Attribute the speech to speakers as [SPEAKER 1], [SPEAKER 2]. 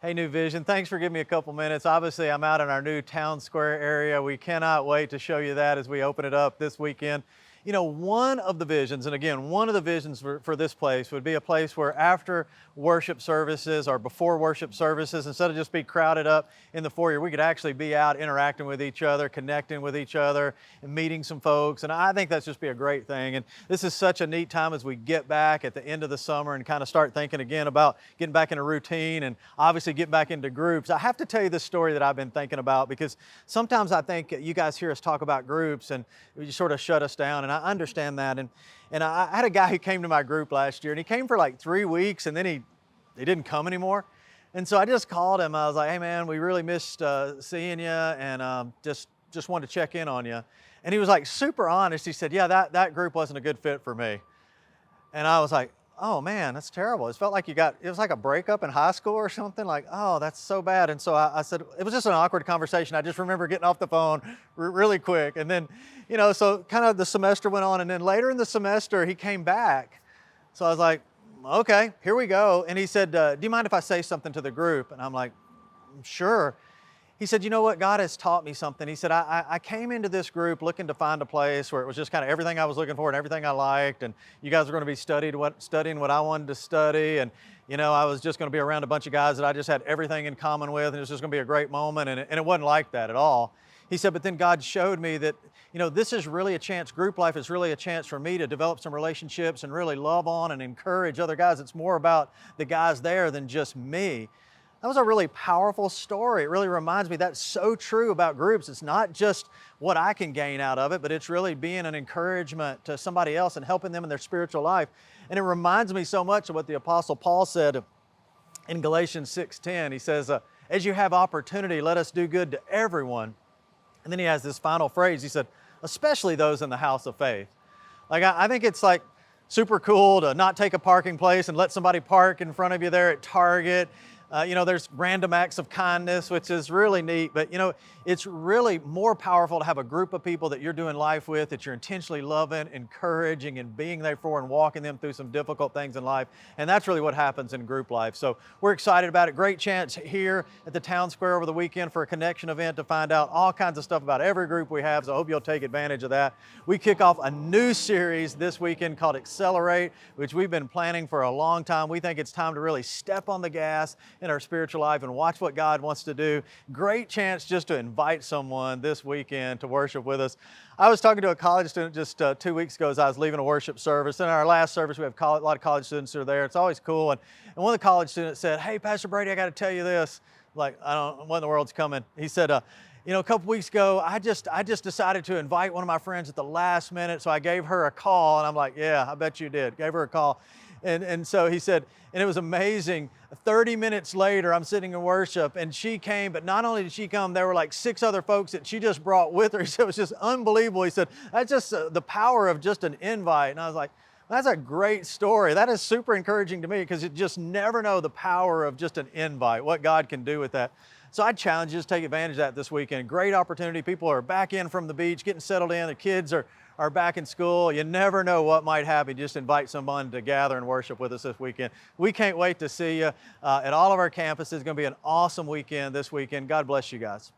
[SPEAKER 1] Hey, New Vision, thanks for giving me a couple minutes. Obviously, I'm out in our new town square area. We cannot wait to show you that as we open it up this weekend. You know, one of the visions, and again, one of the visions for this place would be a place where after worship services or before worship services, instead of just be crowded up in the foyer, we could actually be out interacting with each other, connecting with each other, and meeting some folks. And I think that's just be a great thing. And this is such a neat time as we get back at the end of the summer and kind of start thinking again about getting back in a routine and obviously get back into groups. I have to tell you this story that I've been thinking about because sometimes I think you guys hear us talk about groups and you sort of shut us down. And I understand that. And I had a guy who came to my group last year and he came for like 3 weeks and then he didn't come anymore. And so I just called him. I was like, hey man, we really missed seeing you and just wanted to check in on you. And he was like super honest. He said, yeah, that group wasn't a good fit for me. And I was like, oh man, that's terrible. It felt like it was like a breakup in high school or something, like, oh, that's so bad. And so I said, it was just an awkward conversation. I just remember getting off the phone really quick. And then, so kind of the semester went on and then later in the semester, he came back. So I was like, okay, here we go. And he said, do you mind if I say something to the group? And I'm like, sure. He said, you know what, God has taught me something. He said, I came into this group looking to find a place where it was just kind of everything I was looking for and everything I liked. And you guys were going to be studying what I wanted to study. And, I was just going to be around a bunch of guys that I just had everything in common with. And it was just going to be a great moment. And it wasn't like that at all. He said, but then God showed me that, this is really a chance, group life is really a chance for me to develop some relationships and really love on and encourage other guys. It's more about the guys there than just me. That was a really powerful story. It really reminds me that's so true about groups. It's not just what I can gain out of it, but it's really being an encouragement to somebody else and helping them in their spiritual life. And it reminds me so much of what the Apostle Paul said in Galatians 6:10. He says, as you have opportunity, let us do good to everyone. And then he has this final phrase. He said, especially those in the house of faith. Like, I think it's like super cool to not take a parking place and let somebody park in front of you there at Target. There's random acts of kindness, which is really neat, but it's really more powerful to have a group of people that you're doing life with, that you're intentionally loving, encouraging, and being there for and walking them through some difficult things in life. And that's really what happens in group life. So we're excited about it. Great chance here at the town square over the weekend for a connection event to find out all kinds of stuff about every group we have. So I hope you'll take advantage of that. We kick off a new series this weekend called Accelerate, which we've been planning for a long time. We think it's time to really step on the gas in our spiritual life and watch what God wants to do. Great chance just to invite someone this weekend to worship with us. I was talking to a college student just 2 weeks ago as I was leaving a worship service. In our last service, we have a lot of college students who are there. It's always cool. And one of the college students said, hey, Pastor Brady, I got to tell you this. Like, I don't know what in the world's coming. He said, a couple weeks ago, I just decided to invite one of my friends at the last minute. So I gave her a call and I'm like, yeah, I bet you did. Gave her a call. And so he said, and it was amazing. 30 minutes later, I'm sitting in worship and she came, but not only did she come, there were like 6 other folks that she just brought with her. He said, it was just unbelievable. He said, that's just the power of just an invite. And I was like, that's a great story. That is super encouraging to me because you just never know the power of just an invite, what God can do with that. So I challenge you to take advantage of that this weekend. Great opportunity. People are back in from the beach, getting settled in. The kids are back in school. You never know what might happen. Just invite someone to gather and worship with us this weekend. We can't wait to see you at all of our campuses. It's going to be an awesome weekend this weekend. God bless you guys.